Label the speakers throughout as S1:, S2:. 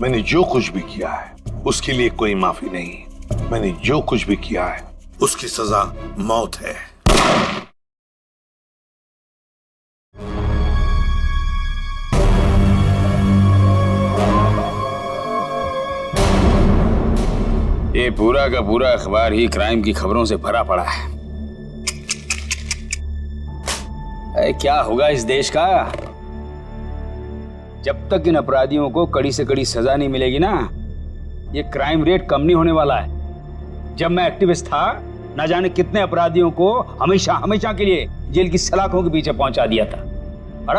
S1: मैंने जो कुछ भी किया है उसके लिए कोई माफी नहीं। मैंने जो कुछ भी किया है उसकी सजा मौत है।
S2: ये पूरा का पूरा अखबार ही क्राइम की खबरों से भरा पड़ा है। क्या होगा इस देश का जब तक इन अपराधियों को कड़ी से कड़ी सजा नहीं मिलेगी ना। ये क्राइम रेट कम नहीं होने वाला है। जब मैं एक्टिविस्ट था ना जाने कितने अपराधियों को हमेशा हमेशा के लिए जेल की सलाखों के पीछे पहुंचा दिया था। और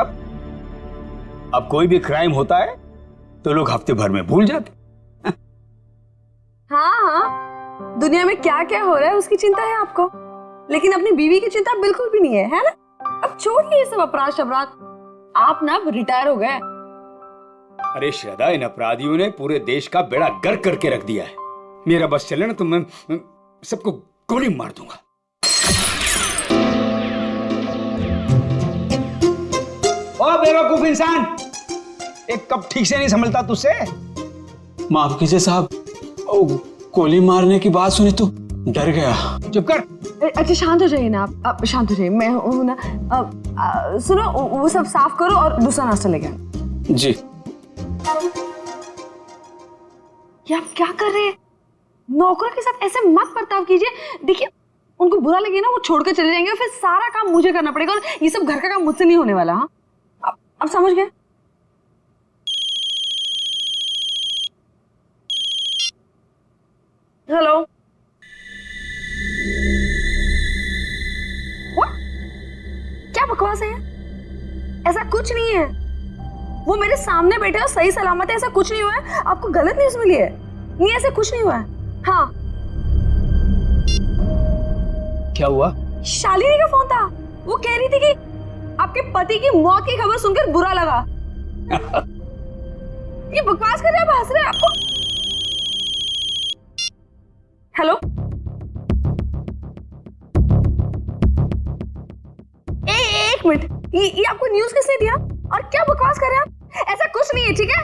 S2: अब कोई भी क्राइम होता है तो लोग हफ्ते भर में भूल जाते।
S3: हाँ, दुनिया में क्या क्या हो रहा है उसकी चिंता है आपको, लेकिन अपनी बीवी की चिंता बिल्कुल भी नहीं है ना? अब छोड़िए ये सब अपराध शबराध, आप ना रिटायर हो गए।
S2: अरे श्रद्धा, इन अपराधियों ने पूरे देश का बेड़ा गर्क करके रख दिया है। मेरा बस चले ना तो मैं सबको गोली मार दूंगा। ओ बेवकूफ इंसान, एक कप ठीक से नहीं संभलता तुझसे।
S4: माफ कीजिए साहब, गोली मारने की बात सुनी तो डर गया।
S2: चुप कर।
S3: अच्छा शांत हो जाइए ना आप शांत हो जाइए। मैं हूं ना। सुनो, वो सब साफ करो और दूसरा नाश्ता लेके आओ।
S4: जी।
S3: ये आप क्या कर रहे हैं? नौकरों के साथ ऐसे मत बर्ताव कीजिए। देखिए, उनको बुरा लगे ना, वो छोड़ कर चले जाएंगे और फिर सारा काम मुझे करना पड़ेगा और ये सब घर का काम मुझसे नहीं होने वाला। हाँ, आप समझ गए? हेलो। क्या बकवास है? ऐसा कुछ नहीं है। वो मेरे सामने बैठे और सही सलामत है, ऐसा कुछ नहीं हुआ है। आपको गलत न्यूज़ मिली है। नहीं, ऐसा कुछ नहीं हुआ है। हाँ।
S2: क्या हुआ?
S3: शालिनी का फोन था। वो कह रही थी कि आपके पति की मौत की खबर सुनकर बुरा लगा। ये बकवास कर रहे हैं, आप हंस रहे हैं। आपको हेलो, एक मिनट, ये आपको न्यूज़ किसने दिया और क्या बकवास कर रहे हैं आप? ऐसा कुछ नहीं है, ठीक है?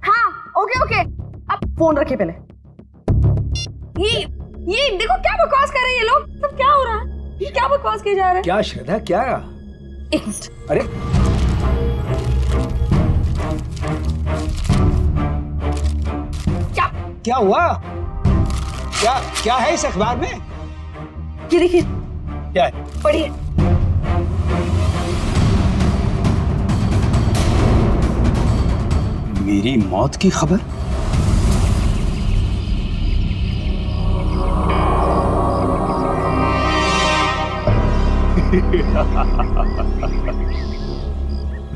S3: हाँ, ओके, आप फोन रखिए पहले। ये देखो क्या बकवास कर रहे हैं ये लोग। सब क्या हो रहा है? ये क्या बकवास किए जा रहे हैं?
S2: क्या श्रद्धा, क्या?
S3: एक मिनट।
S2: अरे क्या हुआ? क्या है इस अखबार में?
S3: ये देखिए।
S2: क्या है?
S3: पढ़िए।
S2: मेरी मौत की खबर?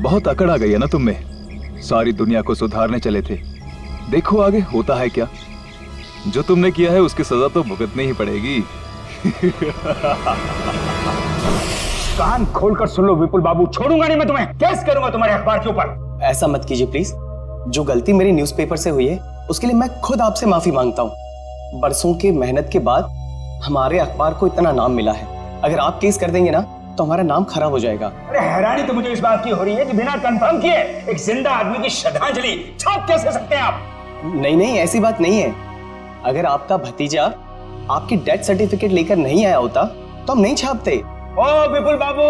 S5: बहुत अकड़ आ गई है ना तुम में। सारी दुनिया को सुधारने चले थे, देखो आगे होता है क्या। जो तुमने किया है उसकी सजा तो भुगतनी ही पड़ेगी।
S2: कान खोलकर सुन लो विपुल बाबू, छोड़ूंगा नहीं मैं तुम्हें। केस करूंगा तुम्हारे अखबार के ऊपर।
S6: ऐसा मत कीजिए प्लीज। जो गलती मेरी न्यूज़पेपर से हुई है उसके लिए मैं खुद आपसे माफी मांगता हूँ। बरसों के मेहनत के बाद हमारे अखबार को इतना नाम मिला है। अगर आप केस कर देंगे ना तो हमारा नाम खराब हो जाएगा।
S2: अरे हैरानी तो मुझे इस बात की हो रही है कि बिना कंफर्म किए एक जिंदा आदमी की श्रद्धांजलि छाप कैसे सकते हैं आप?
S6: नहीं, ऐसी बात नहीं है। अगर आपका भतीजा आपकी डेथ सर्टिफिकेट लेकर नहीं आया होता तो हम नहीं छापते।
S2: ओ विपुल बाबू,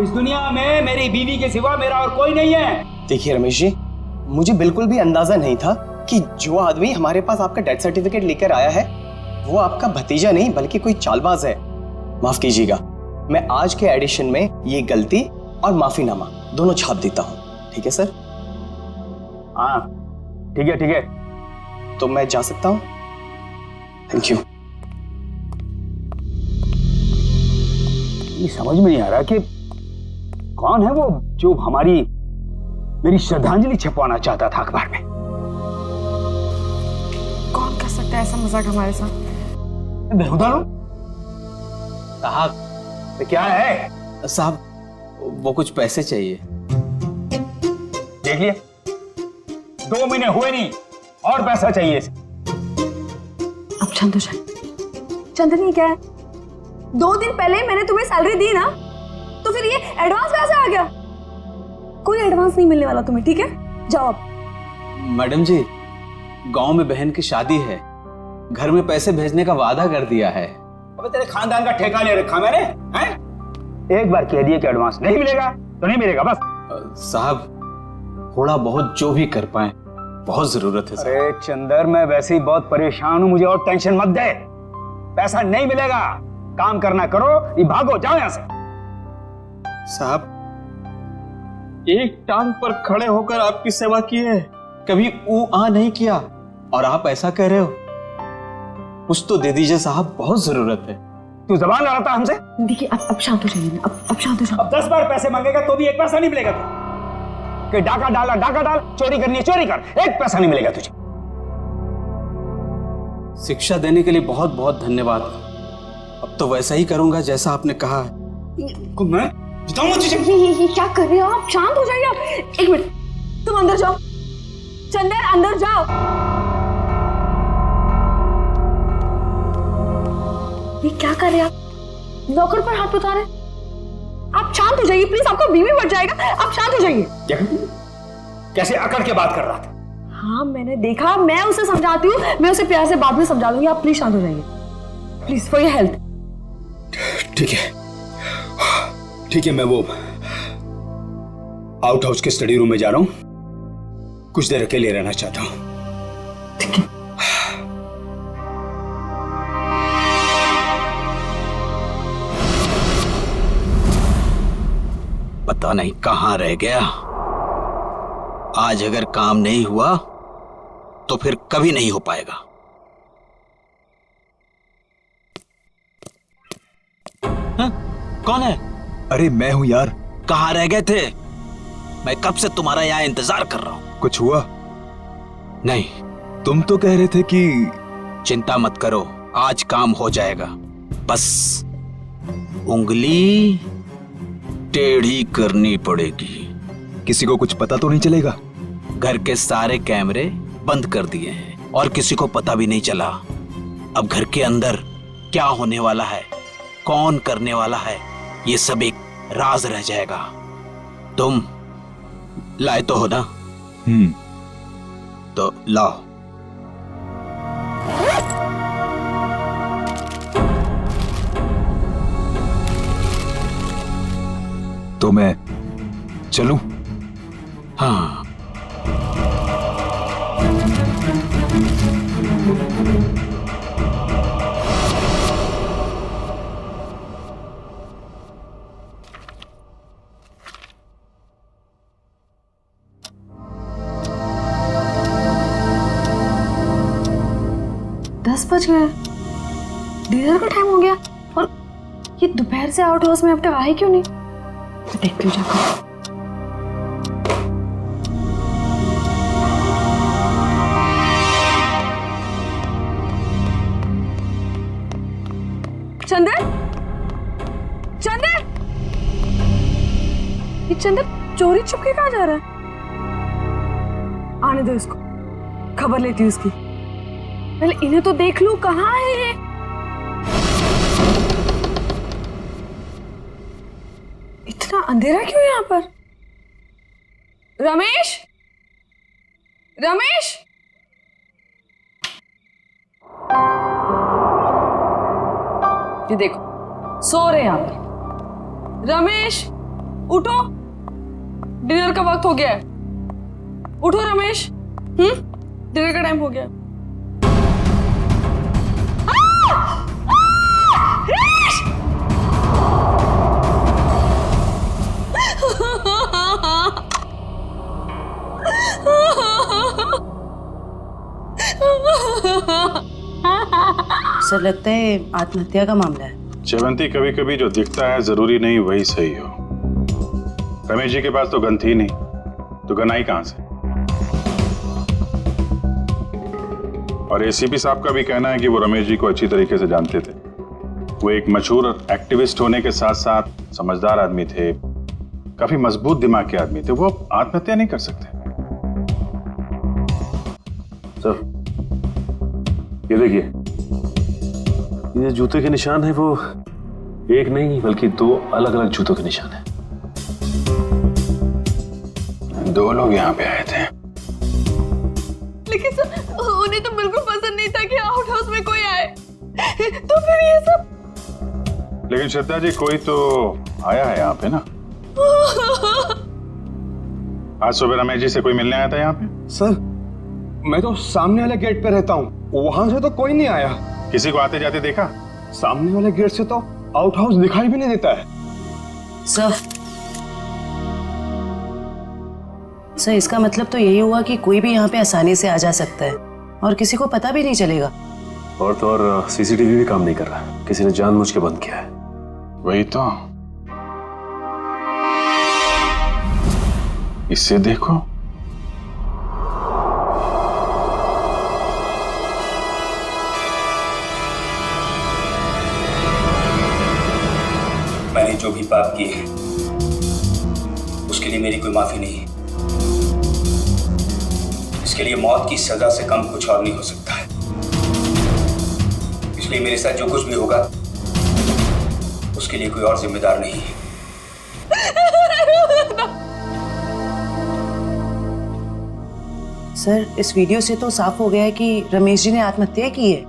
S2: इस दुनिया में मेरी बीवी के सिवा मेरा और कोई नहीं है।
S6: देखिए रमेश जी, मुझे बिल्कुल भी अंदाजा नहीं था कि जो आदमी हमारे पास आपका डेथ सर्टिफिकेट लेकर आया है वो आपका भतीजा नहीं बल्कि कोई चालबाज है। माफ कीजिएगा, मैं आज के एडिशन में ये गलती और माफीनामा दोनों छाप देता हूँ। ठीक है सर?
S2: हाँ ठीक है।
S6: तो मैं जा सकता हूँ? Thank you.
S2: ये समझ में नहीं आ रहा कि कौन है वो जो मेरी श्रद्धांजलि छपवाना चाहता था अखबार में।
S3: कौन कर सकता है ऐसा मजाक हमारे साथ?
S4: साहब
S2: तो क्या है?
S4: साहब वो कुछ पैसे चाहिए।
S2: देख लिया, 2 महीने हुए नहीं और पैसा चाहिए।
S3: अब शांत हो जाए। चंदनी क्या है? 2 दिन पहले मैंने तुम्हें सैलरी दी ना, तो फिर ये एडवांस कहां से आ गया? कोई एडवांस नहीं मिलने वाला तुम्हें, ठीक है? जाओ अब।
S4: मैडम जी, गांव में बहन की शादी है, घर में पैसे भेजने का वादा कर दिया है।
S2: अबे तेरे खानदान का ठेका ले रखा मैंने, हैं? एक बार कह दिए कि एडवांस नहीं मिलेगा तो नहीं मिलेगा बस।
S4: साहब थोड़ा बहुत जो भी कर पाए, बहुत जरूरत है।
S2: अरे चंदर, मैं वैसे ही बहुत परेशान हूँ, मुझे और टेंशन मत दे। पैसा नहीं मिलेगा, काम करना करो, ये भागो, जाओ यहाँ से।
S4: साहब एक टांग पर खड़े होकर आपकी सेवा की है, कभी ऊ आ नहीं किया, और आप ऐसा कह रहे हो? कुछ तो दे दीजिए साहब, बहुत जरूरत है।
S2: तू जबान लड़ाता हमसे?
S3: देखिए अब शांत हो जाइए, अब शांत हो जाओ।
S2: अब 10 बार पैसे मांगेगा तो भी एक पैसा नहीं मिलेगा तुझे। कि डाका डाला डाका डाल, चोरी करनी है चोरी कर, एक पैसा नहीं मिलेगा तुझे।
S4: शिक्षा देने के लिए बहुत बहुत धन्यवाद। अब तो वैसा ही करूंगा जैसा आपने कहा है।
S2: मैं बताऊंगा तुझे।
S3: ये क्या कर रहे हो आप? शांत हो जाइए आप। एक मिनट, तुम अंदर जाओ। चंदर अंदर जाओ। ये क्या कर रहे हैं आप? नौकर पर हाथ उठा रहे हैं। आप शांत हो जाइए प्लीज, आपका बीवी बढ़ जाएगा। आप शांत हो जाइए।
S2: कैसे अकड़ के बात कर रहा था?
S3: हाँ मैंने देखा, मैं उसे समझाती हूँ, मैं उसे प्यार से बाद में समझा दूंगी। आप प्लीज शांत हो जाइए, प्लीज फॉर योर हेल्थ।
S2: ठीक है ठीक है, मैं वो आउट हाउस के स्टडी रूम में जा रहा हूं, कुछ देर अकेले रहना चाहता हूं।
S3: ठीक है।
S4: पता नहीं कहां रह गया। आज अगर काम नहीं हुआ तो फिर कभी नहीं हो पाएगा। हाँ? कौन है?
S5: अरे मैं हूं यार।
S4: कहां रह गए थे? मैं कब से तुम्हारा यहाँ इंतजार कर रहा हूं।
S5: कुछ हुआ?
S4: नहीं।
S5: तुम तो कह रहे थे कि
S4: चिंता मत करो, आज काम हो जाएगा। बस उंगली टेढ़ी करनी पड़ेगी।
S5: किसी को कुछ पता तो नहीं चलेगा?
S4: घर के सारे कैमरे बंद कर दिए हैं और किसी को पता भी नहीं चला। अब घर के अंदर क्या होने वाला है, कौन करने वाला है, ये सब एक राज रह जाएगा। तुम लाए तो हो ना? तो लाओ।
S5: तो मैं चलूं?
S4: हाँ।
S3: दस बज गए, डिनर का टाइम हो गया, और ये दोपहर से आउट हाउस में अब तक आए क्यों नहीं? तो देखती हूँ जाकर। चंदर, चंदर, ये चंदर चोरी छुपके कहाँ जा रहा है? आने दो इसको, खबर लेती हूँ इसकी। पहले इन्हें तो देख लूं, कहाँ है ये? इतना अंधेरा क्यों यहाँ पर? रमेश, रमेश, ये देखो सो रहे हैं आप। रमेश उठो, डिनर का वक्त हो गया है। उठो रमेश, डिनर का टाइम हो गया।
S7: सर लगता है आत्महत्या का मामला है।
S8: चवंती, कभी कभी जो दिखता है जरूरी नहीं वही सही हो। रमेश जी के पास तो गन थी नहीं, तो गन आई कहां से? और एसीपी साहब का भी कहना है कि वो रमेश जी को अच्छी तरीके से जानते थे। वो एक मशहूर एक्टिविस्ट होने के साथ साथ समझदार आदमी थे, काफी मजबूत दिमाग के आदमी थे। वो आत्महत्या नहीं कर सकते।
S9: सर ये देखिए, ये जूते के निशान है वो एक नहीं बल्कि दो अलग अलग जूतों के निशान है।
S8: दो लोग यहाँ पे आए थे।
S3: लेकिन सर उन्हें तो बिल्कुल पसंद नहीं था कि आउट हाउस में कोई आए, तो फिर ये सब।
S8: लेकिन श्रद्धा जी कोई तो आया है यहाँ पे ना? आज सुबह रमेश जी से कोई मिलने आया था यहाँ पे?
S6: सर मैं तो सामने वाले गेट पे रहता हूँ, वहां से तो कोई नहीं आया।
S8: किसी को आते जाते देखा?
S6: सामने वाले गेट से तो आउट हाउस दिखाई भी नहीं देता है।
S7: सर इसका मतलब तो यही हुआ कि कोई भी यहाँ पे आसानी से आ जा सकता है और किसी को पता भी नहीं चलेगा।
S9: और तो और सीसीटीवी भी काम नहीं कर रहा, किसी ने जानबूझ के बंद किया है।
S8: वही तो, इससे देखो।
S2: मैंने जो भी पाप किए उसके लिए मेरी कोई माफी नहीं है। इसके लिए मौत की सजा से कम कुछ और नहीं हो सकता है। इसलिए मेरे साथ जो कुछ भी होगा उसके लिए कोई और जिम्मेदार नहीं है।
S7: सर इस वीडियो से तो साफ हो गया है कि रमेश जी ने आत्महत्या की है।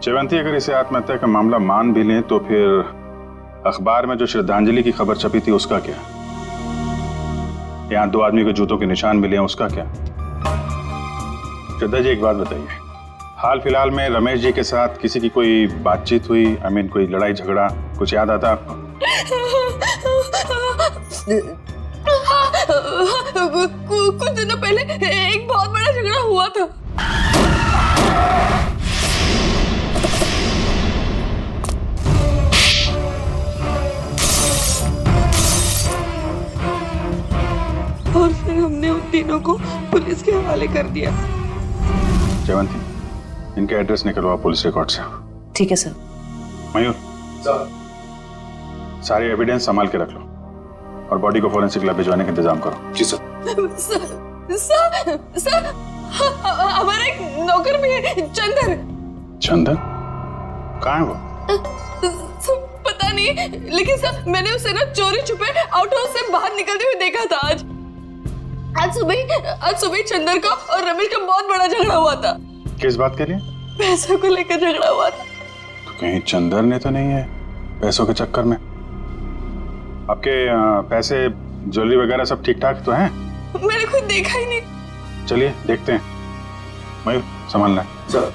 S8: जयवंती, अगर इसे आत्महत्या का मामला मान भी लें तो फिर अखबार में जो श्रद्धांजलि की खबर छपी थी उसका क्या? यहाँ 2 आदमी के जूतों के निशान मिले हैं, उसका क्या? श्रद्धा जी एक बात बताइए, हाल फिलहाल में रमेश जी के साथ किसी की कोई बातचीत हुई? कोई लड़ाई झगड़ा कुछ याद आता आपको?
S3: कुछ दिनों पहले एक बहुत बड़ा झगड़ा हुआ था। और फिर हमने उन तीनों को पुलिस के हवाले कर दिया।
S8: जयवंती, इनके एड्रेस निकलवाओ पुलिस रिकॉर्ड से।
S7: ठीक है सर।
S8: मयूर, सारे एविडेंस संभाल के रख लो और बॉडी को फोरेंसिक लैब भिजवाने का इंतजाम करो।
S9: जी सर।
S3: सर हमारा एक नौकर भी है, चंदन।
S8: चंदन? कहाँ है वो?
S3: पता नहीं, लेकिन सर मैंने उसे ना चोरी छुपे आउट हाउस से बाहर निकलते हुए देखा था। आज सुबह चंदन का और रमेश का बहुत बड़ा झगड़ा हुआ था।
S8: किस बात के लिए?
S3: पैसों को लेकर झगड़ा हुआ था।
S8: तो कहीं चंदन ने तो नहीं है पैसों के चक्कर में? आपके पैसे ज्वेलरी वगैरह सब ठीक ठाक तो हैं?
S3: मैंने खुद देखा ही नहीं।
S8: चलिए देखते हैं। मयूर संभालना सर।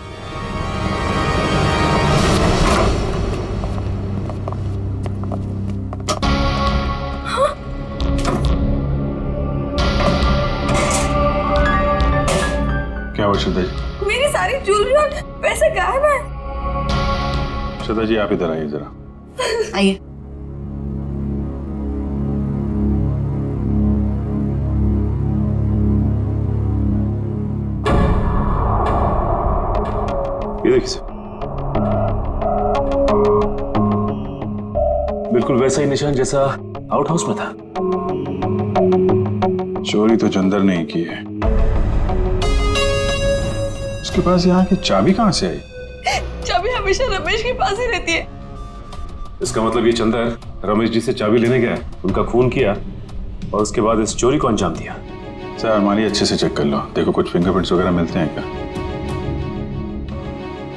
S8: क्या हुआ श्रद्धा जी?
S3: मेरी सारी ज्वेलरी और पैसे गायब है।
S8: श्रद्धा जी आप इधर आइए जरा।
S7: आइए।
S9: ये देखिए सर, बिल्कुल वैसा ही निशान जैसा आउट हाउस में था।
S8: चोरी तो चंदर ने ही की है। उसके पास यहाँ की चाबी कहाँ से आई?
S3: चाबी हमेशा रमेश के पास ही रहती है।
S9: इसका मतलब ये चंदर रमेश जी से चाबी लेने गया, उनका खून किया और उसके बाद इस चोरी को अंजाम दिया।
S8: सर हमारी अच्छे से चेक कर लो, देखो कुछ फिंगरप्रिंट्स वगैरह मिलते हैं क्या?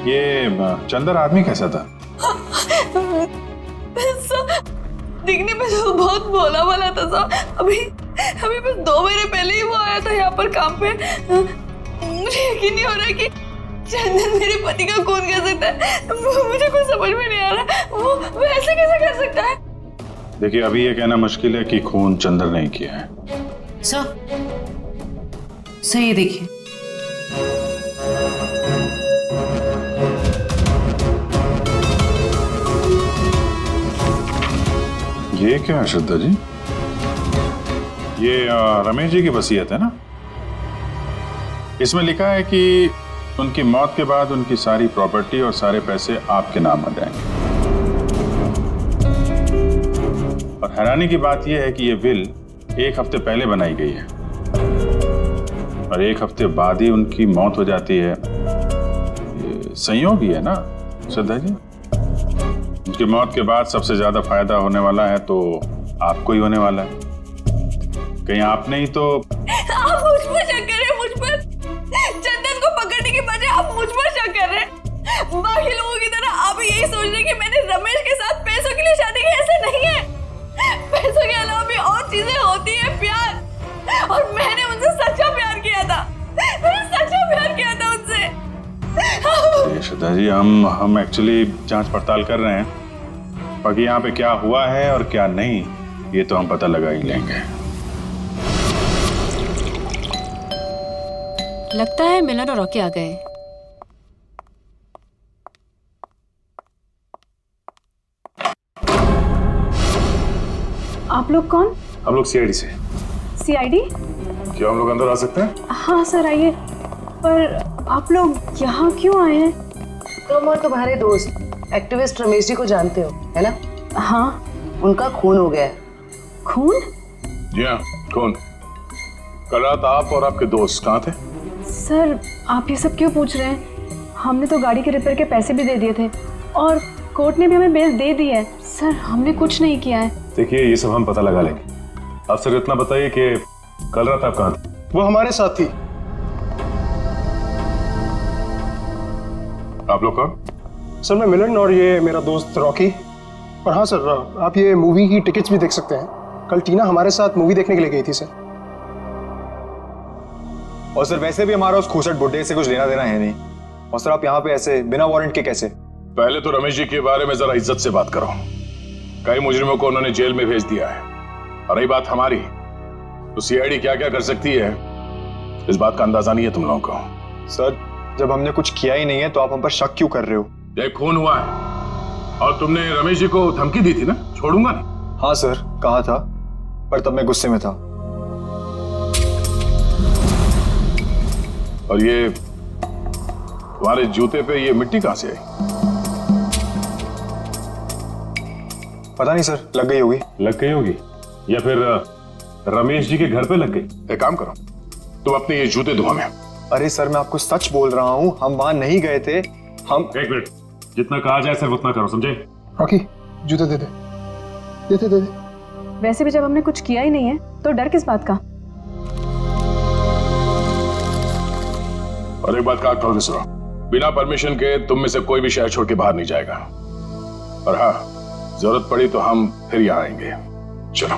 S8: ये चंदर आदमी कैसा था?
S3: दिखने में तो बहुत भोला भाला था सर। अभी बस 2 महीने पहले ही वो आया था यहाँ पर काम पे। मुझे यकीन नहीं हो रहा कि चंदन मेरे पति का खून कर सकता है। मुझे कुछ समझ में नहीं आ रहा, वो ऐसे कैसे कर सकता है?
S8: देखिए अभी ये कहना मुश्किल है कि खून चंदर ने किया है।
S7: सर ये देखिए।
S8: ये क्या है श्रद्धा जी? ये रमेश जी की वसीयत है ना? इसमें लिखा है कि उनकी मौत के बाद उनकी सारी प्रॉपर्टी और सारे पैसे आपके नाम आ जाएंगे। और हैरानी की बात यह है कि यह विल 1 हफ्ते पहले बनाई गई है और 1 हफ्ते बाद ही उनकी मौत हो जाती है। ये संयोग ही है ना श्रद्धा जी? उनकी मौत के बाद सबसे ज्यादा फायदा होने वाला है तो आपको ही होने वाला है। कहीं आपने ही तो
S3: आप मुझ पर शक करें, मुझ पर
S8: जी हम एक्चुअली जांच पड़ताल कर रहे हैं। बाकी यहाँ पे क्या हुआ है और क्या नहीं, ये तो हम पता लगा ही लेंगे।
S10: लगता है मिलन और रॉकी आ गए।
S3: आप लोग कौन?
S8: हम लोग सीआईडी से।
S3: सीआईडी?
S8: क्या हम लोग अंदर आ सकते हैं?
S3: हाँ सर आइए। पर आप लोग यहाँ क्यों आए हैं?
S7: तुम और तुम्हारे दोस्त एक्टिविस्ट रमेश जी को जानते हो, है ना?
S3: हाँ।
S7: उनका खून हो गया है।
S3: खून?
S8: जी हाँ, कौन? कल रात आप और आपके दोस्त कहाँ थे?
S3: सर आप ये सब क्यों पूछ रहे हैं? हमने तो गाड़ी के रिपेयर के पैसे भी दे दिए थे और कोर्ट ने भी हमें बेल दे दी है। सर हमने कुछ नहीं किया है।
S9: देखिए ये सब हम पता लगा लेंगे। आप सिर्फ इतना बताइए कि कल रात आप कहाँ थे?
S6: वो हमारे साथ थी।
S8: आप लोग कौन?
S6: सर मैं मिलन और ये मेरा दोस्त रॉकी। और हाँ सर, आप ये मूवी की टिकट्स भी देख सकते हैं। कल टीना हमारे साथ मूवी देखने के लिए गई थी सर।
S5: और सर वैसे भी हमारा उस खूसट बुड्ढे से कुछ लेना देना है नहीं। और सर आप यहाँ पे ऐसे बिना वारंट के कैसे?
S8: पहले तो रमेश जी के बारे में जरा इज्जत से बात करो। कई मुजरिमों को उन्होंने जेल में भेज दिया है। और रही बात हमारी, तो सीआईडी क्या क्या कर सकती है इस बात का अंदाजा नहीं है तुम लोगों को।
S5: सर जब हमने कुछ किया ही नहीं है तो आप हम पर शक क्यों कर रहे हो?
S8: ये खून हुआ है और तुमने रमेश जी को धमकी दी थी ना, छोड़ूंगा नहीं।
S5: हाँ सर कहा था, पर तब मैं गुस्से में था।
S8: और ये तुम्हारे जूते पे ये मिट्टी कहां से आई?
S5: पता नहीं सर, लग गई होगी।
S9: लग गई होगी या फिर रमेश जी के घर पे लग गई।
S8: एक काम करो, तुम अपने ये जूते धो में।
S5: अरे सर मैं आपको सच बोल रहा हूँ, हम वहां नहीं गए थे। हम
S9: एक मिनट, जितना कहा जाए सिर्फ उतना करो, समझे?
S6: रॉकी जूते दे दे। दे दे।
S3: वैसे भी जब हमने कुछ किया ही नहीं है तो डर किस बात का?
S8: और एक बात का ख्याल सुनो, बिना परमिशन के तुम में से कोई भी शहर छोड़ के बाहर नहीं जाएगा। और हाँ, जरूरत पड़ी तो हम फिर यहाँ आएंगे। चलो।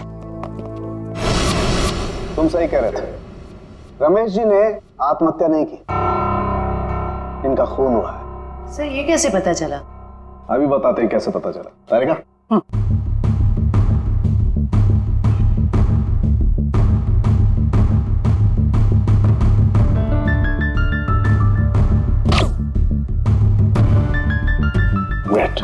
S11: तुम सही कह रहे थे, रमेश जी ने आत्महत्या नहीं की, इनका खून हुआ है।
S7: सर ये कैसे पता चला?
S11: अभी बताते हैं कैसे पता चला। तारिका वेट।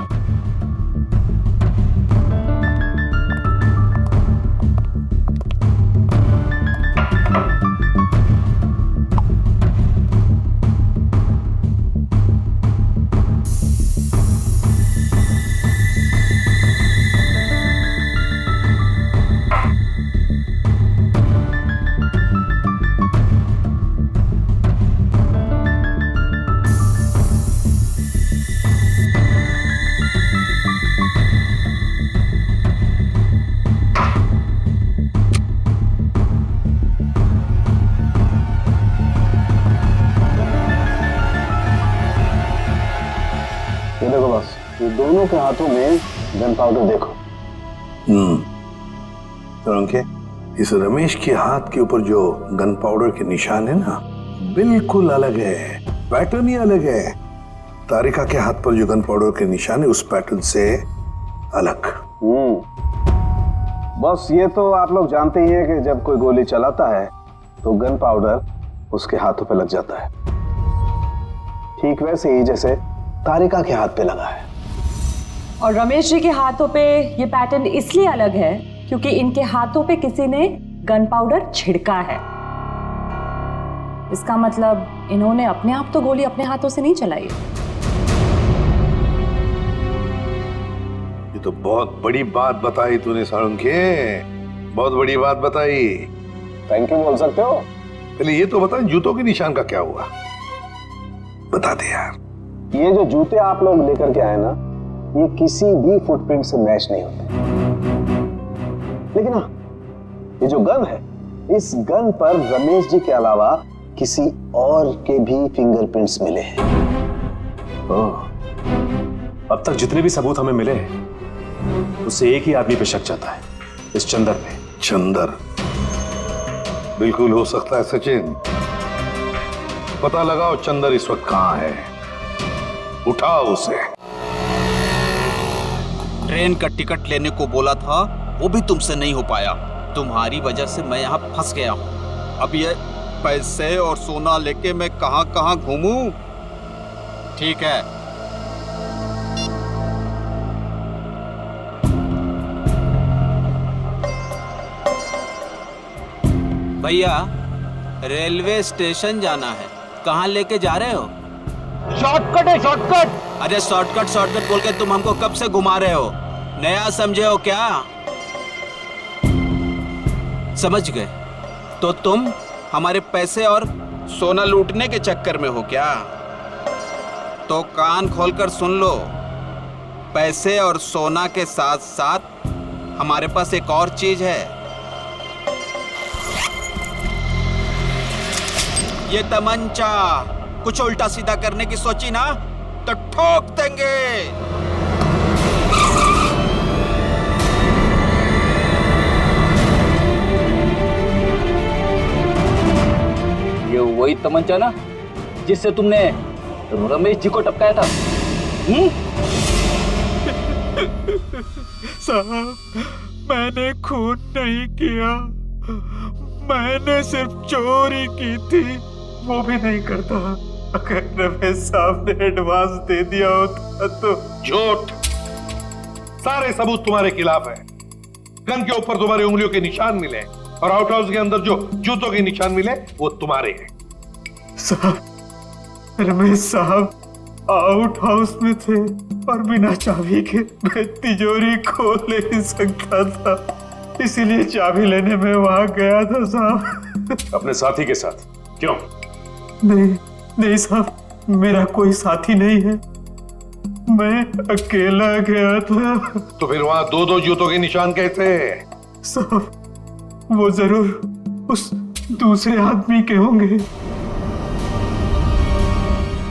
S11: ये देखो बस, ये दोनों के हाथों में गन पाउडर देखो।
S1: तो अंके, इस रमेश के हाथ के ऊपर जो गन पाउडर के निशान है ना, बिल्कुल अलग है, पैटर्न ही अलग है। तारिका के हाथ पर जो गन पाउडर के निशान है उस पैटर्न से अलग।
S11: बस ये तो आप लोग जानते ही हैं कि जब कोई गोली चलाता है तो गन पाउडर उसके हाथों पे लग जाता है। ठीक वैसे ही जैसे तारिका के हाथ पे लगा है।
S12: और रमेश जी के हाथों पे ये पैटर्न इसलिए अलग है क्योंकि इनके हाथों पे किसी ने गन पाउडर छिड़का है। इसका मतलब इन्होंने अपने आप तो गोली अपने हाथों से नहीं चलाई।
S1: ये तो बहुत बड़ी बात बताई तूने सारंगे, बहुत बड़ी बात बताई।
S11: थैंक यू बोल सकते हो।
S1: पहले ये तो बता, जूतों के निशान का क्या हुआ? बता दे यार।
S11: ये जो जूते आप लोग लेकर के आए ना, ये किसी भी फुटप्रिंट से मैच नहीं होते। लेकिन हाँ, ये जो गन है, इस गन पर रमेश जी के अलावा किसी और के भी फिंगरप्रिंट्स मिले हैं।
S9: अब तक जितने भी सबूत हमें मिले हैं उससे एक ही आदमी पे शक जाता है, इस चंदर पे।
S1: चंदर बिल्कुल हो सकता है सचिन। पता लगाओ चंदर इस वक्त कहां है। उठाओ उसे।
S4: ट्रेन का टिकट लेने को बोला था, वो भी तुमसे नहीं हो पाया। तुम्हारी वजह से मैं यहाँ फंस गया हूँ। अब ये पैसे और सोना लेके मैं कहाँ कहाँ घूमूं? ठीक है, भैया रेलवे स्टेशन जाना है। कहाँ लेके जा रहे हो?
S1: शॉर्टकट है, शॉर्टकट।
S4: अरे शॉर्टकट बोल के तुम हमको कब से घुमा रहे हो? नया समझे हो क्या? समझ गए? तो तुम हमारे पैसे और सोना लूटने के चक्कर में हो क्या? तो कान खोलकर सुन लो, पैसे और सोना के साथ साथ हमारे पास एक और चीज है। ये तमंचा। कुछ उल्टा सीधा करने की सोची ना तो ठोक देंगे।
S2: ये वही तमंचा ना जिससे तुमने रमेश जी को टपकाया था?
S5: साहब, मैंने खून नहीं किया, मैंने सिर्फ चोरी की थी, वो भी नहीं करता। अगर रमेश साहब ने एडवांस दे दिया होता तो।
S1: झूठ। सारे सबूत तुम्हारे खिलाफ है। गन के ऊपर तुम्हारी उंगलियों के निशान मिले और आउट हाउस के अंदर जो जूतों के निशान मिले वो तुम्हारे हैं।
S5: साहब, रमेश साहब आउट हाउस में थे और बिना चाबी के मैं तिजोरी खोल नहीं सकता था, इसीलिए चाबी लेने में वहां गया था साहब।
S9: अपने साथी के साथ? क्यों?
S5: नहीं साहब, मेरा कोई साथी नहीं है, मैं अकेला गया था।
S1: तो फिर वहां दो दो जूतों के निशान कैसे?
S5: साहब, वो जरूर उस दूसरे आदमी के होंगे।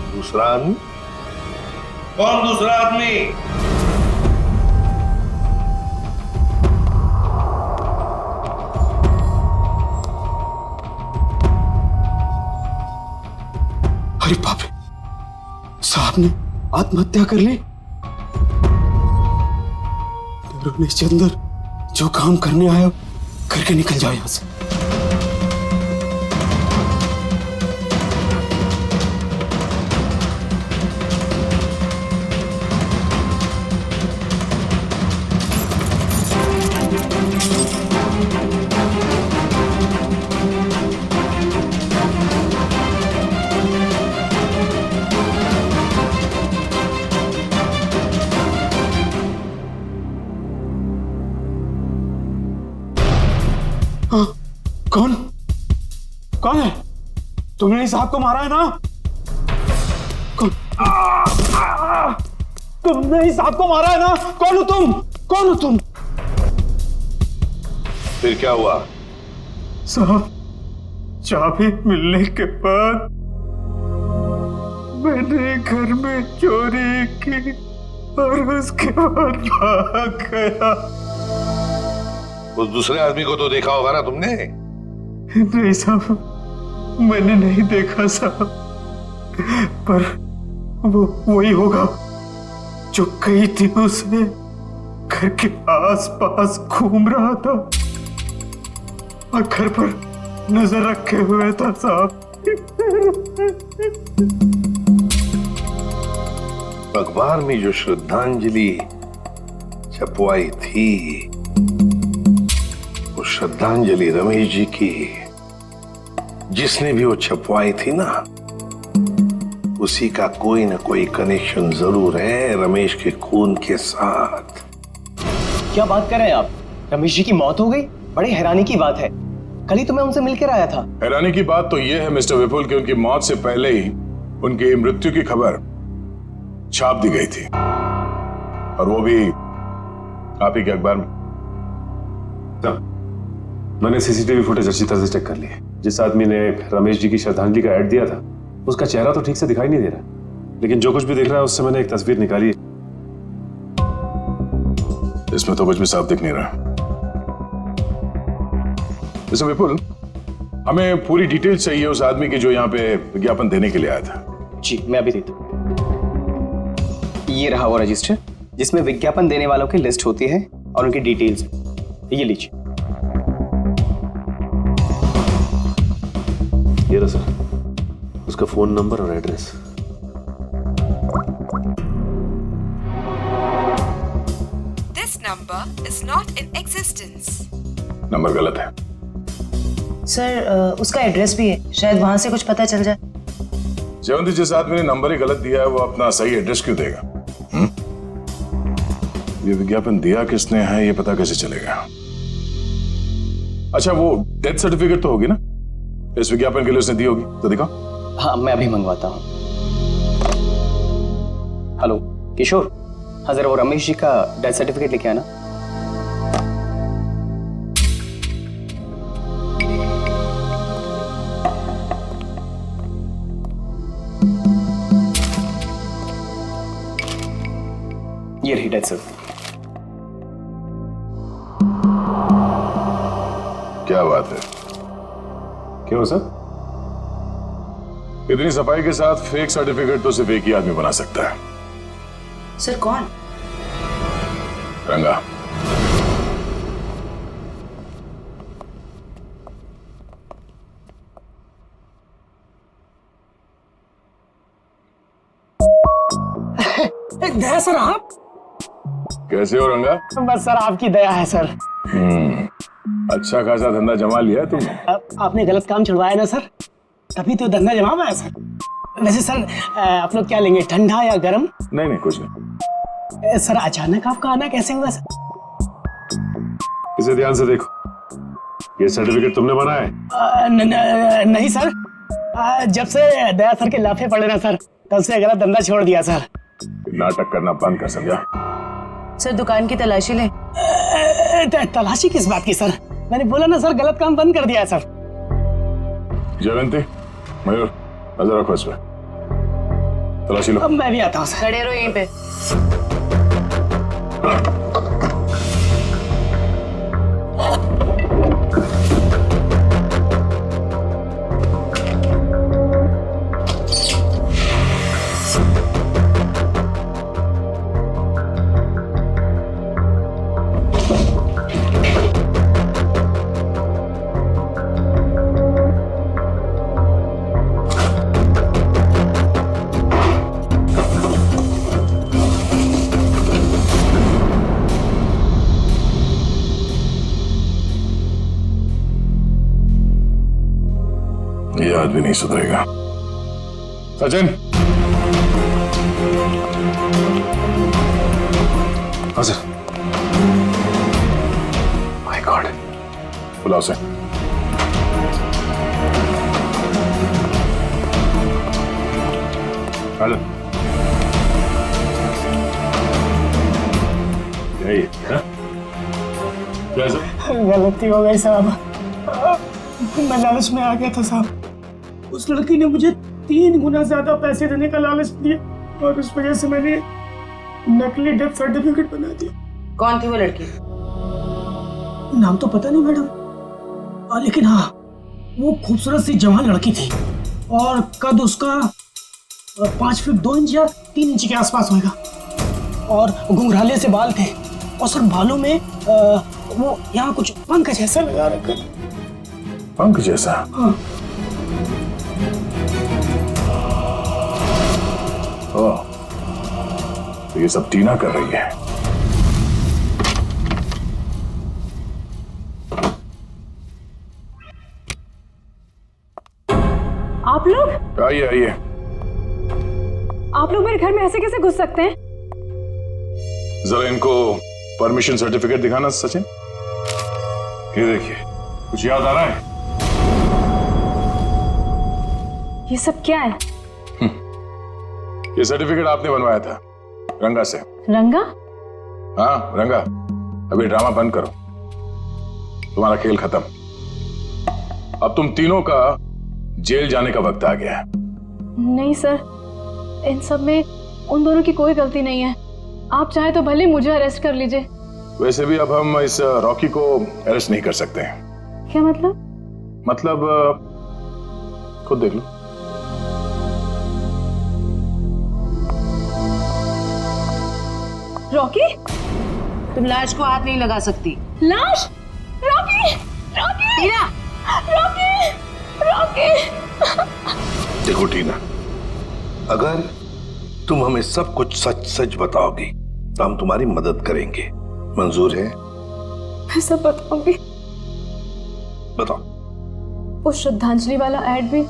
S1: दूसरा आदमी? कौन दूसरा आदमी?
S6: अरे बाप रे, साहब ने आत्महत्या कर ली। रमेश चंद्र जो काम करने आया करके निकल जाओ यहां से। कौन है? तुमने इस साहब को मारा है ना? तुमने इस साहब को मारा है ना? कौन हो तुम? कौन हो तुम?
S1: फिर क्या हुआ?
S5: साहब, चाबी मिलने के बाद मैंने घर में चोरी की और उसके बाद भाग गया।
S1: उस दूसरे आदमी को तो देखा होगा ना तुमने?
S5: नहीं साहब, मैंने नहीं देखा साहब, पर वो वही होगा जो कई दिनों से घर के आसपास घूम रहा था और घर पर नजर रखे हुए था साहब।
S1: अखबार में जो श्रद्धांजलि छपवाई थी, वो श्रद्धांजलि रमेश जी की, जिसने भी वो छपवाई थी ना, उसी का कोई ना कोई कनेक्शन जरूर है रमेश के खून के साथ।
S6: क्या बात कर रहे हैं आप? रमेश जी की मौत हो गई? बड़ी हैरानी की बात है, कल ही तो मैं उनसे मिलकर आया था।
S8: हैरानी की बात तो यह है मिस्टर विपुल कि उनकी मौत से पहले ही उनकी मृत्यु की खबर छाप दी गई थी, और वो भी आप ही के अखबार में।
S9: मैंने सीसीटीवी फुटेज अच्छी तरह से चेक कर ली है। जिस आदमी ने रमेश जी की श्रद्धांजलि का ऐड दिया था, उसका चेहरा तो ठीक से दिखाई नहीं दे रहा, लेकिन जो कुछ भी दिख रहा है उससे मैंने एक तस्वीर निकाली।
S8: इसमें तो कुछ भी साफ दिख नहीं रहा। मिस्टर विपुल, हमें पूरी डिटेल चाहिए उस आदमी की जो यहाँ पे विज्ञापन देने के लिए आया था।
S6: जी, मैं अभी देता हूं। ये रहा वो रजिस्टर जिसमें विज्ञापन देने वालों की लिस्ट होती है और उनकी डिटेल्स। ये लीजिए।
S9: ये रहा सर, उसका फोन नंबर और address.
S13: This number is not in existence.
S8: Number गलत है।
S7: सर उसका एड्रेस भी है, शायद वहां से कुछ पता चल जाए।
S8: जयवंती, जिस आदमी ने नंबर ही गलत दिया है वो अपना सही एड्रेस क्यों देगा? ये विज्ञापन दिया किसने है ये पता कैसे चलेगा? अच्छा, वो डेथ सर्टिफिकेट तो होगी ना इस विज्ञापन के लिए उसने दी होगी, तो दिखाओ।
S6: हाँ, मैं अभी मंगवाता हूँ। हेलो किशोर, हाँ जरा वो रमेश जी का डेथ सर्टिफिकेट लेके आना। ये रही डेथ सर्टिफिकेट।
S8: क्या बात है? क्यों सर? इतनी सफाई के साथ फेक सर्टिफिकेट तो सिर्फ एक ही आदमी बना सकता है।
S7: सर कौन?
S8: रंगा।
S5: दया सर, आप
S8: कैसे हो रंगा?
S5: बस सर आपकी दया है सर।
S8: अच्छा खासा धंधा जमा लिया है तुमने।
S5: आपने गलत काम छुड़वाया ना सर, तभी तो धंधा जमा हुआ है सर। वैसे सर आप लोग क्या लेंगे, ठंडा या गर्म?
S8: नहीं नहीं, कुछ नहीं।
S5: सर अचानक आपका आना कैसे हुआ सर?
S8: इसे ध्यान से देखो, ये सर्टिफिकेट तुमने बनाया है?
S5: नहीं सर, जब से दया सर के लाफे पड़े ना सर, तब से गलत धंधा छोड़ दिया सर।
S8: नाटक करना बंद कर, समझा?
S7: सर दुकान की तलाशी ले।
S5: तलाशी किस बात की सर? मैंने बोला ना सर, गलत काम बंद कर दिया है सर।
S8: जयवंती, मयूर, नजर रखो इस पे, तलाशी लो।
S5: अब मैं भी आता हूँ सर।
S7: खड़े रहो यहीं पे।
S8: ये आदमी नहीं सुधरेगा। सचिन। हाँ सर। माय गॉड, बुलाओ सर। हेलो, यही है? क्या सर?
S5: गलती हो गई साहब, मैं लालच में आ गया था साहब। उस लड़की ने मुझे 3 गुना ज्यादा पैसे देने का लालच दिया और उस वजह से मैंने नकली डेथ सर्टिफिकेट बना दिया।
S7: कौन थी वो लड़की?
S5: नाम तो पता नहीं मैडम, लेकिन हाँ वो खूबसूरत सी जवान लड़की थी और कद उसका 5 फीट 2 इंच या 3 इंच के आसपास होगा और घुंघराले से बाल थे और सर बालों में वो यहाँ कुछ पंख जैसा लगा रखा।
S8: पंख जैसा?
S5: हाँ।
S8: तो ये सब टीना कर रही है।
S12: आप लोग?
S8: आइए आइए।
S12: आप लोग मेरे घर में ऐसे कैसे घुस सकते हैं?
S8: जरा इनको परमिशन सर्टिफिकेट दिखाना सचिन। ये देखिए, कुछ याद आ रहा है?
S12: ये सब क्या है?
S8: ये सर्टिफिकेट आपने बनवाया था रंगा से।
S12: रंगा?
S8: हाँ रंगा, अभी ड्रामा बंद करो, तुम्हारा खेल खत्म। अब तुम तीनों का जेल जाने का वक्त आ गया है।
S12: नहीं सर, इन सब में उन दोनों की कोई गलती नहीं है। आप चाहे तो भले मुझे अरेस्ट कर लीजिए।
S8: वैसे भी अब हम इस रॉकी को अरेस्ट नहीं कर सकते हैं।
S12: क्या मतलब?
S8: मतलब खुद देख लो।
S3: रॉकी,
S7: तुम लाश को हाथ नहीं लगा सकती।
S3: लाश? रॉकी, रॉकी,
S7: टीना,
S3: रॉकी, रॉकी।
S1: देखो टीना, अगर तुम हमें सब कुछ सच सच बताओगी तो हम तुम्हारी मदद करेंगे। मंजूर है?
S12: मैं सब बताऊंगी।
S1: बताओ।
S12: वो श्रद्धांजलि वाला एड भी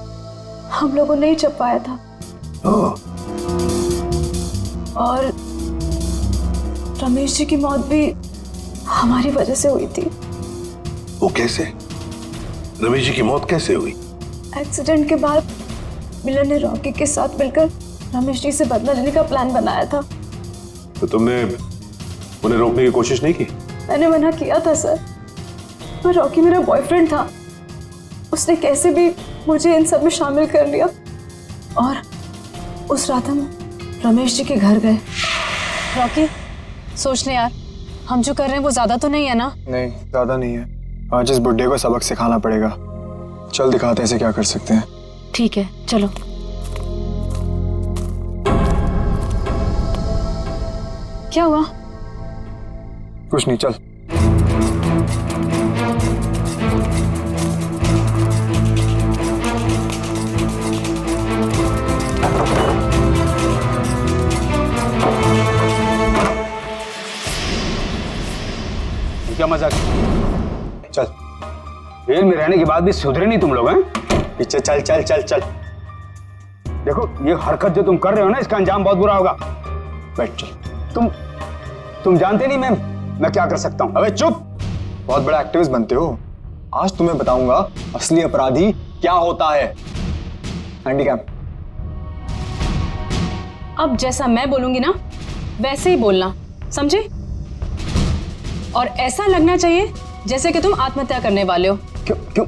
S12: हम लोगों ने ही छपवाया था। और रमेश जी की मौत भी हमारी वजह से हुई थी।
S1: वो कैसे? रमेश जी की मौत कैसे हुई?
S12: एक्सीडेंट के बाद मिलन ने रॉकी के साथ मिलकर रमेश जी से बदला लेने का प्लान बनाया था।
S9: तो तुमने उन्हें रोकने की कोशिश नहीं की?
S12: मैंने मना किया था सर, पर रॉकी मेरा बॉयफ्रेंड था। उसने कैसे भी मुझे इन सब में शामिल कर लिया और उस रात हम रमेश जी के घर गए।
S10: रॉकी, सोच ले यार, हम जो कर रहे हैं वो ज्यादा तो नहीं है ना?
S5: नहीं, ज्यादा नहीं है। आज इस बुड्ढे को सबक सिखाना पड़ेगा। चल दिखाते हैं इसे क्या कर सकते हैं।
S10: ठीक है, चलो।
S12: क्या हुआ?
S5: कुछ नहीं, चल।
S2: क्या मजाक?
S5: चल।
S2: जेल में रहने के बाद भी सुधरे नहीं तुम लोग हैं?
S5: पीछे चल चल चल चल।
S2: देखो, ये हरकत जो तुम कर रहे हो ना, इसका अंजाम बहुत बुरा होगा।
S5: बैठ चल।
S2: तुम जानते नहीं मैं क्या कर सकता हूं।
S5: अबे चुप! बहुत बड़ा एक्टिविस्ट बनते हो। आज तुम्हें बताऊंगा असली अपराधी क्या होता है। हैंडीकैप।
S10: अब जैसा मैं बोलूंगी ना वैसे ही बोलना, समझे? और ऐसा लगना चाहिए जैसे कि तुम आत्महत्या करने वाले हो।
S2: क्यों?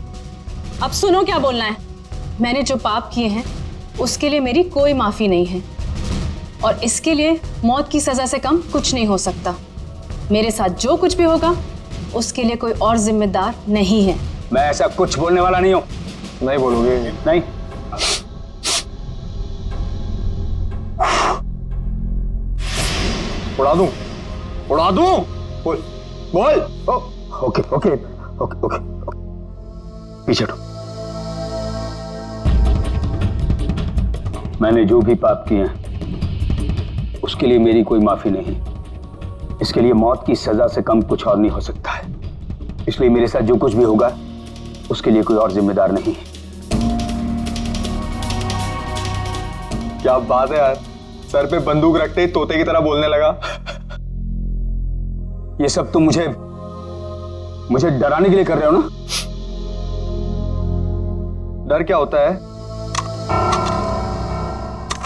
S10: अब सुनो क्या बोलना है। मैंने जो पाप किए हैं उसके लिए मेरी कोई माफी नहीं है, और इसके लिए मौत की सजा से कम कुछ नहीं हो सकता। मेरे साथ जो कुछ भी होगा उसके लिए कोई और जिम्मेदार नहीं है।
S2: मैं ऐसा कुछ बोलने वाला नहीं हूं।
S5: नहीं बोलोगे?
S2: नहीं।
S5: उड़ा दूं? उड़ा दूं? बोल बोल।
S2: ओके ओके ओके ओके, पीछे हटो। मैंने जो भी पाप किए हैं उसके लिए मेरी कोई माफी नहीं। इसके लिए मौत की सजा से कम कुछ और नहीं हो सकता है। इसलिए मेरे साथ जो कुछ भी होगा उसके लिए कोई और जिम्मेदार नहीं है।
S5: क्या बात है यार, सर पे बंदूक रखते ही तोते की तरह बोलने लगा।
S2: ये सब तुम मुझे डराने के लिए कर रहे हो ना?
S5: डर क्या होता है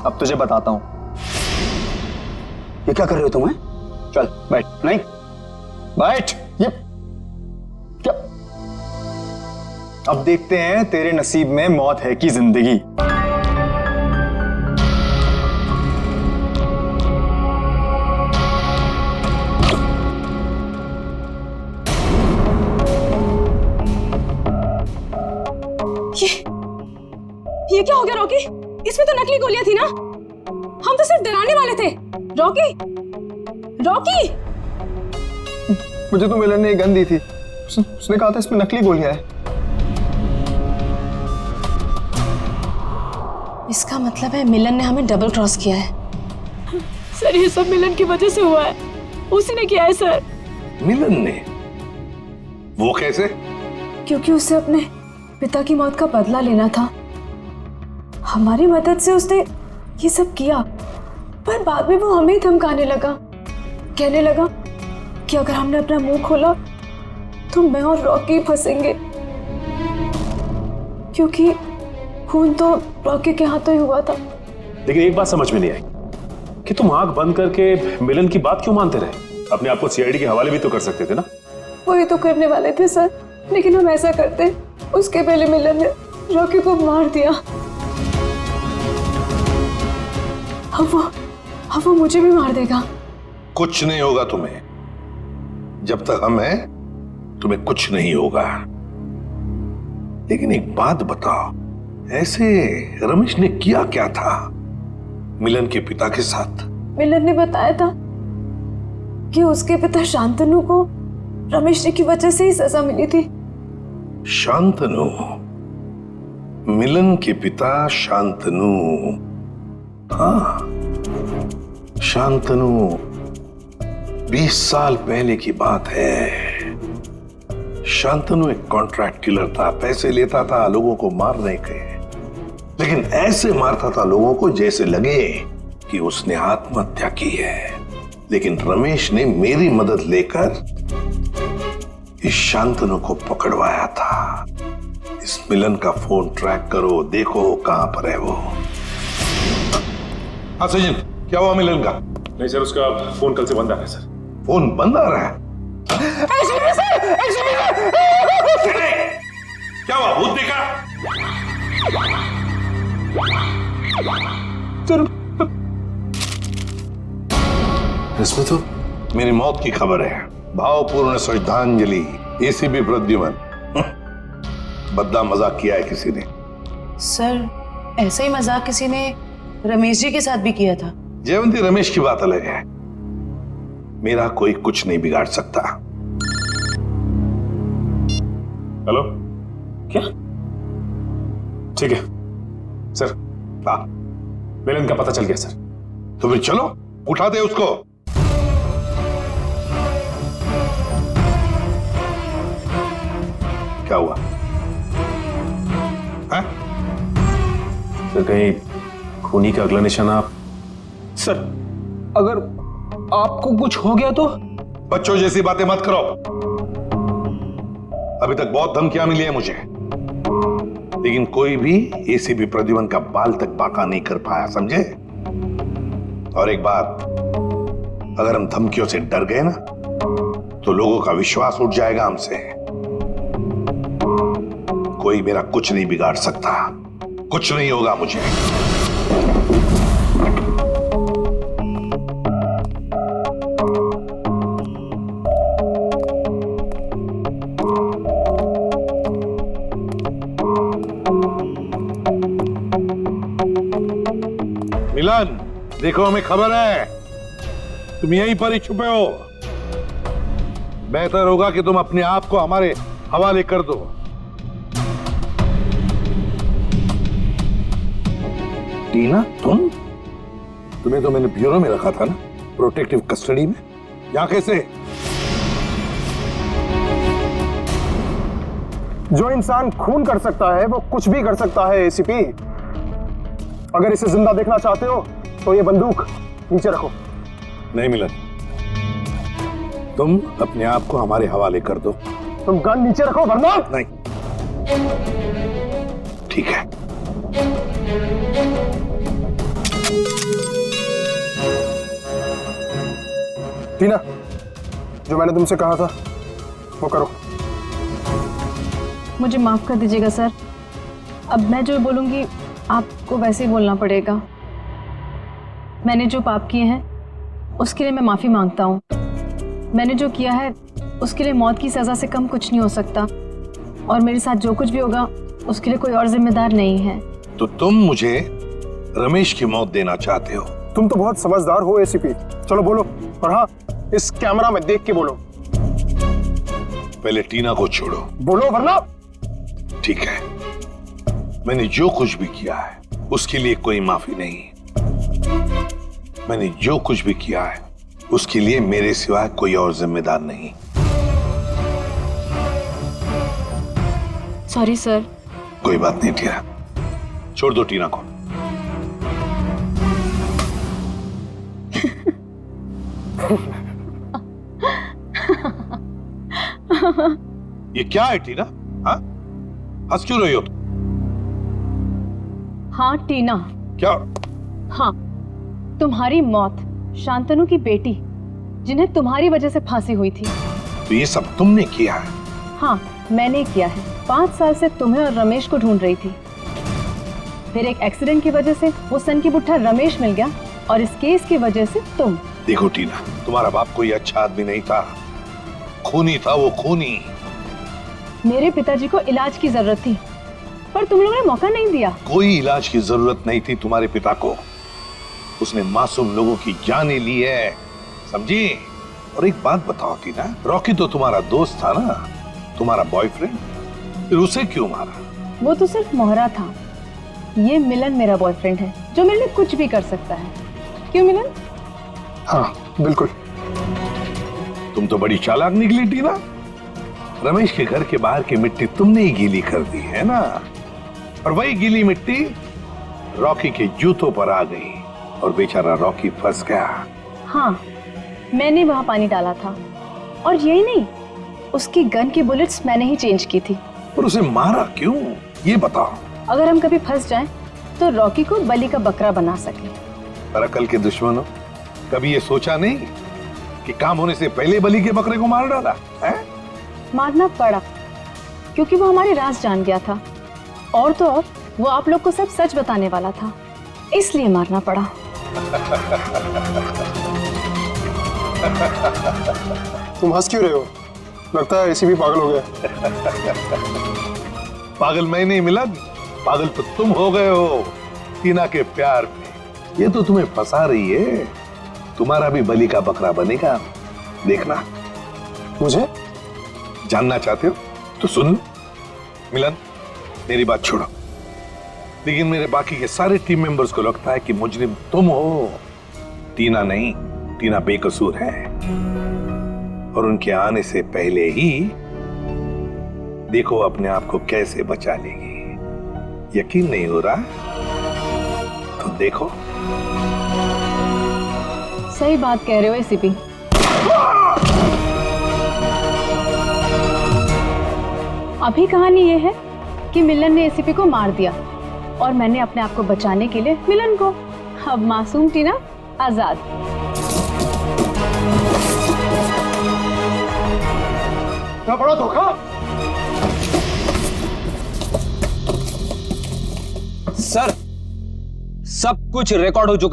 S5: अब तुझे बताता हूं।
S2: ये क्या कर रहे हो तुम?
S5: चल बैठ।
S2: नहीं,
S5: बैठ। ये क्या? अब देखते हैं तेरे नसीब में मौत है कि जिंदगी।
S10: ये क्या हो गया रॉकी? इसमें तो नकली गोलियां थी ना? हम तो सिर्फ डराने वाले थे। Rocky, Rocky!
S5: मुझे तो मिलन ने एक गन दी थी। उसने कहा था इसमें नकली गोलियां हैं।
S10: इसका मतलब है मिलन ने हमें डबल क्रॉस किया है।
S12: सर ये सब मिलन की वजह से हुआ है। उसी ने किया है सर।
S1: मिलन ने? वो कैसे?
S12: क्योंकि उसे अपने पिता की मौत का बदला लेना था। हमारी मदद से उसने ये सब किया, पर बाद में वो हमें ही धमकाने लगा। कहने लगा कि अगर हमने अपना मुंह खोला तो मैं और रॉकी फंसेंगे, क्योंकि खून तो रॉकी के हाथों ही हुआ था।
S9: लेकिन एक बात समझ में नहीं आई कि तुम आंख बंद करके मिलन की बात क्यों मानते रहे? अपने आप को सीआईडी के हवाले भी तो कर सकते थे ना?
S12: वही तो करने वाले थे सर, लेकिन हम ऐसा करते उसके पहले मिलन ने रॉकी को मार दिया। अब वो मुझे भी मार देगा।
S1: कुछ नहीं होगा तुम्हें। जब तक हम हैं तुम्हें कुछ नहीं होगा। लेकिन एक बात बताओ, ऐसे रमेश ने किया क्या था मिलन के पिता के साथ?
S12: मिलन ने बताया था कि उसके पिता शांतनु को रमेश जी की वजह से ही सजा मिली थी।
S1: शांतनु, मिलन के पिता शांतनु। हाँ, शांतनु 20 साल पहले की बात है। शांतनु एक कॉन्ट्रैक्ट किलर था, पैसे लेता था लोगों को मारने के, लेकिन ऐसे मारता था लोगों को जैसे लगे कि उसने आत्महत्या की है। लेकिन रमेश ने मेरी मदद लेकर इस शांतनु को पकड़वाया था। इस मिलन का फोन ट्रैक करो, देखो कहां पर है वो। हाँ सचिन, क्या हुआ मिलन का?
S9: नहीं सर, उसका फोन कल से बंद आ रहा है सर।
S1: फोन बंद आ रहा है? क्या हुआ, भूत देखा? इसमें तो मेरी मौत की खबर है। भावपूर्ण श्रद्धांजलि, एसीपी प्रद्युमन। बद्दा मजाक किया है किसी ने।
S7: सर, ऐसा ही मजाक किसी ने रमेश जी के साथ भी किया था।
S1: जयवंती, रमेश की बात अलग है। मेरा कोई कुछ नहीं बिगाड़ सकता।
S9: हेलो, क्या? ठीक है सर।
S1: हाँ,
S9: मिलन का पता चल गया सर।
S1: तो फिर चलो, उठा दे उसको। क्या हुआ? हाँ?
S9: सर, कहीं खूनी का अगला निशाना?
S2: सर, अगर आपको कुछ हो गया तो?
S1: बच्चों जैसी बातें मत करो। अभी तक बहुत धमकियां मिली है मुझे, लेकिन कोई भी एसीपी प्रद्युमन का बाल तक बांका नहीं कर पाया, समझे? और एक बात, अगर हम धमकियों से डर गए ना, तो लोगों का विश्वास उठ जाएगा हमसे। कोई मेरा कुछ नहीं बिगाड़ सकता, कुछ नहीं होगा मुझे। मिलन, देखो हमें खबर है तुम यहीं पर ही छुपे हो। बेहतर होगा कि तुम अपने आप को हमारे हवाले कर दो। टीना, तुम्हें तो मैंने ब्यूरो में रखा था ना, प्रोटेक्टिव कस्टडी में। यहां कैसे?
S11: जो इंसान खून कर सकता है वो कुछ भी कर सकता है एसीपी। अगर इसे जिंदा देखना चाहते हो तो ये बंदूक नीचे रखो।
S1: नहीं मिलन, तुम अपने आप को हमारे हवाले कर दो।
S11: तुम गन नीचे रखो वरना।
S1: नहीं, ठीक है।
S11: टीना, जो मैंने तुमसे कहा था वो करो।
S10: मुझे माफ कर दीजिएगा सर, अब मैं जो बोलूंगी आपको वैसे ही बोलना पड़ेगा। मैंने जो पाप किए हैं उसके लिए मैं माफी मांगता हूँ। मैंने जो किया है उसके लिए मौत की सजा से कम कुछ नहीं हो सकता, और मेरे साथ जो कुछ भी होगा उसके लिए कोई और जिम्मेदार नहीं है।
S1: तो तुम मुझे रमेश की मौत देना चाहते हो?
S11: तुम तो बहुत समझदार हो एसीपी। चलो बोलो, और हाँ, इस कैमरा में देख के बोलो।
S1: पहले टीना को छोड़ो।
S11: बोलो वरना।
S1: ठीक है, मैंने जो कुछ भी किया है उसके लिए कोई माफी नहीं। मैंने जो कुछ भी किया है उसके लिए मेरे सिवाय कोई और जिम्मेदार नहीं।
S10: Sorry sir.
S1: कोई बात नहीं टीना, छोड़ दो टीना को। ये क्या है टीना? हाँ, हंस क्यों रही हो तुम?
S10: हाँ टीना।
S1: क्या?
S10: हाँ, तुम्हारी मौत शांतनु की बेटी जिन्हें तुम्हारी वजह से फांसी हुई थी।
S1: तो ये सब तुमने किया है?
S10: हाँ, मैंने किया है। 5 साल से तुम्हें और रमेश को ढूंढ रही थी। फिर एक एक्सीडेंट की वजह से वो सन की बुट्ठा रमेश मिल गया, और इस केस की वजह से तुम।
S1: देखो टीना, तुम्हारा बाप कोई अच्छा आदमी नहीं था, खूनी था वो, खूनी।
S10: मेरे पिताजी को इलाज की जरूरत थी, पर तुम लोगों ने मौका नहीं दिया।
S1: कोई इलाज की जरूरत नहीं थी तुम्हारे पिता को। उसने मासूम लोगों की जानें ली है, समझी? और एक बात बताओ टीना, रॉकी तो तुम्हारा दोस्त था ना, तुम्हारा बॉयफ्रेंड, फिर उसे क्यों मारा?
S10: वो तो सिर्फ मोहरा था। ये मिलन मेरा बॉयफ्रेंड है जो मेरे लिए कुछ भी कर सकता है। क्यों मिलन?
S1: हाँ बिल्कुल। तुम तो बड़ी चालाक निकली टीना। रमेश के घर के बाहर की मिट्टी तुमने ही गीली कर दी है ना, और वही गीली मिट्टी रॉकी के जूतों पर आ गई और बेचारा रॉकी फंस गया।
S10: हाँ, मैंने वहां पानी डाला था, और यही नहीं, उसकी गन की बुलेट्स मैंने ही चेंज की थी।
S1: पर उसे मारा क्यों, ये बताओ।
S10: अगर हम कभी फंस जाएं, तो रॉकी को बलि का बकरा बना सके।
S1: पर अकल के दुश्मनों, कभी ये सोचा नहीं कि काम होने से पहले बलि के बकरे को मार डाला है?
S10: मारना पड़ा क्योंकि वो हमारे राज जान गया था, और तो और वो आप लोग को सब सच बताने वाला था, इसलिए मारना पड़ा।
S11: तुम हंस क्यों रहे हो? लगता है एसीपी पागल हो गया।
S1: पागल मैं नहीं मिलन, पागल तो तुम हो गए हो टीना के प्यार में। ये तो तुम्हें फंसा रही है। तुम्हारा भी बलि का बकरा बनेगा, देखना।
S11: मुझे
S1: जानना चाहते हो तो सुन लो। मिलन, मेरी बात छोड़ो, लेकिन मेरे बाकी के सारे टीम मेंबर्स को लगता है कि मुजरिम तुम हो, टीना नहीं। टीना बेकसूर है, और उनके आने से पहले ही देखो अपने आप को कैसे बचा लेगी। यकीन नहीं हो रहा तो देखो।
S10: सही बात कह रहे हो एसीपी। अभी कहानी ये है कि मिलन ने एसीपी को मार दिया, और मैंने अपने आप को बचाने के लिए मिलन को। अब मासूम टीना आजाद।
S11: क्या बड़ा धोखा।
S2: सर, सब कुछ रिकॉर्ड हो चुका